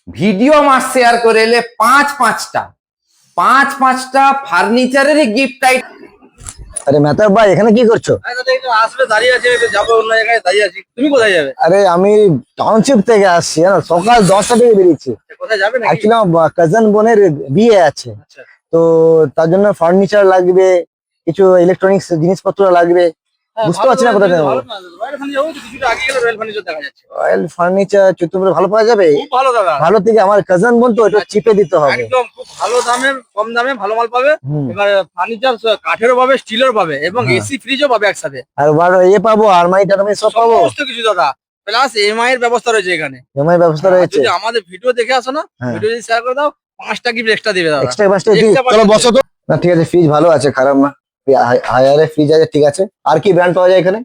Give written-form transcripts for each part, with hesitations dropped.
Video মাস share করে এলে পাঁচটা ফার্নিচারের গিফট আইটেম। আরে মেহতাব ভাই, এখানে কি করছো? আসলে দাঁড়িয়ে আছি, যাবো অন্য জায়গায় দাঁড়িয়ে আছি। তুমি কোথায় যাবে? আরে আমি টাউনশিপ থেকে আসছি, জানো, সকাল 10টা থেকে বেরিয়েছি। কোথায় যাবে নাকি? অ্যাকচুয়ালি আমার কাজিন বোনের বিয়ে আছে, আচ্ছা, তো তার জন্য ফার্নিচার লাগবে, কিছু ইলেকট্রনিক্স জিনিসপত্র লাগবে। বুঝতে পারছি না কোথায় নেবো। রয়্যাল ফার্নিচার যাবো তো, কিছুটা আগে গেলে রয়্যাল ফার্নিচার দেখা যাচ্ছে। রয়্যাল ফার্নিচার চৈতন্যপুরে ভালো পাওয়া যাবে? খুব ভালো দাদা, ভালো থেকে আমার কাজিন বোন তো একটু চিপে দিতে হবে। একদম খুব ভালো দামে, কম দামে ভালো মাল পাবে। হুম। এবার ফার্নিচার কাঠেরও পাবে, স্টিলের পাবে এবং হ্যাঁ। এসি ফ্রিজও পাবে একসাথে। আর পাবো, আলমারি টালমারি সব পাবো। সমস্ত কিছু দাদা, প্লাস এমআই এর ব্যবস্থা রয়েছে এখানে। এমআই ব্যবস্থা আর রয়েছে? যদি আমাদের ভিডিও দেখে আসো না, হ্যাঁ। ভিডিও যদি শেয়ার করে দাও, 5টা গিফট এক্সট্রা দিবে দাদা। এক্সট্রা বাসটা Extra চলো পাঁচটা বসো তো। না ঠিক আছে, ফ্রিজ ভালো আছে, খারাপ না। হায়ারে ফ্রিজ আছে, ঠিক আছে। আর কি ব্র্যান্ড পাওয়া যায় এখানে?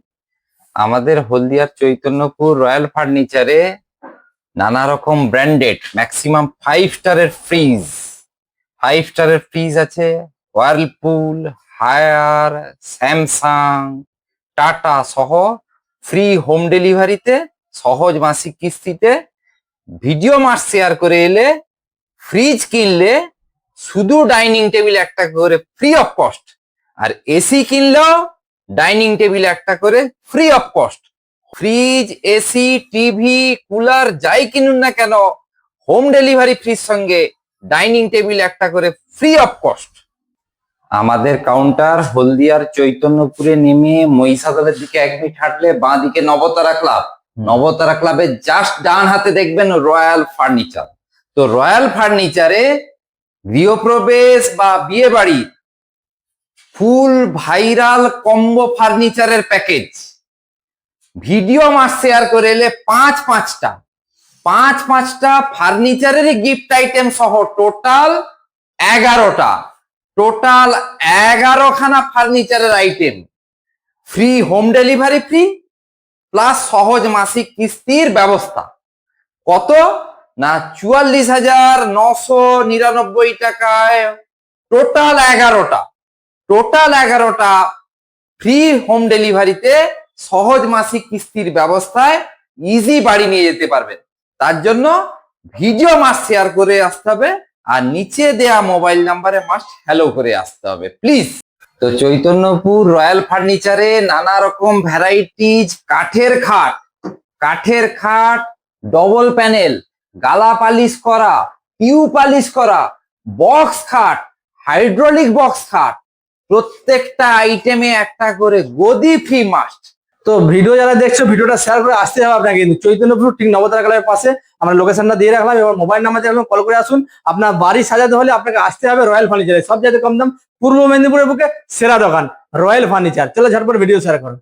আমাদের হলদিয়ার চৈতন্যপুর রয়্যাল ফার্নিচারে নানা রকম ব্র্যান্ডেড ম্যাক্সিমাম 5 স্টারের ফ্রিজ আছে। ওয়ার্লপুল, হায়ার, স্যামসাং, টাটা সহ ফ্রি হোম ডেলিভারিতে, সহজ মাসিক কিস্তিতে। ভিডিও মাস শেয়ার করে এলে, ফ্রিজ কিনলে শুধু ডাইনিং টেবিল একটা করে ফ্রি অফ কস্ট, আর এসি কিনলেও ডাইনিং টেবিল একটা করে free of cost. Fridge, AC, TV, cooler যাই কিনুন না কেন, হোম ডেলিভারি ফ্রির সঙ্গে ডাইনিং টেবিল একটা করে ফ্রি অফ কস্ট। আমাদের কাউন্টার হলদিয়ার চৈতন্যপুরে নেমে মহিষাদলের দিকে 1 মিনিট হাঁটলে বাঁ দিকে নবতারা ক্লাব। নবতারা ক্লাবের জাস্ট ডান হাতে দেখবেন রয়্যাল ফার্নিচার। তো রয়্যাল ফার্নিচারে গৃহপ্রবেশ বা বিয়ে বাড়ি ফুল ভাইরাল কম্বো ফার্নিচারের প্যাকেজ। ভিডিও মাস শেয়ার করে এলে পাঁচটা ফার্নিচারের গিফট আইটেম সহ টোটাল 11খানা ফার্নিচারের item. Free home delivery free plus সহজ মাসিক কিস্তির ব্যবস্থা। কত না 44,999 টাকায় টোটাল 11টা ফ্রি হোম ডেলিভারিতে সহজ মাসিক কিস্তির ব্যবস্থায় ইজি বাড়ি নিয়ে যেতে পারবেন। তার জন্য ভিডিও মাস শেয়ার করে আসতে হবে, আর নিচে দেয়া মোবাইল নাম্বারে মাস্ট হ্যালো করে আসতে হবে প্লিজ। তো চৈতন্যপুর রয়্যাল ফার্নিচারে নানা রকম ভ্যারাইটিজ কাঠের খাট, ডবল প্যানেল, গালা পালিশ করা, পিউ পালিশ করা, বক্স খাট, হাইড্রোলিক বক্স খাট, প্রত্যেকটা আইটেমে একটা করে গদি ফ্রি মাস্ট। তো ভিডিও যারা দেখছো, ভিডিওটা শেয়ার করে আসতে হবে আপনাকে। কিন্তু চৈতন্যপুর ঠিক নবতারা ক্লাবের পাশে আমরা লোকেশনটা দিয়ে রাখলাম, এবার মোবাইল নাম্বার দিয়ে রাখলাম, কল করে আসুন। আপনার বাড়ি সাজাতে হলে আপনাকে আসতে হবে রয়্যাল ফার্নিচারে, সব জায়গায় কম দাম, পূর্ব মেদিনীপুরের বুকে সেরা দোকান রয়্যাল ফার্নিচার। চলো ঝটপট ভিডিও শেয়ার করো।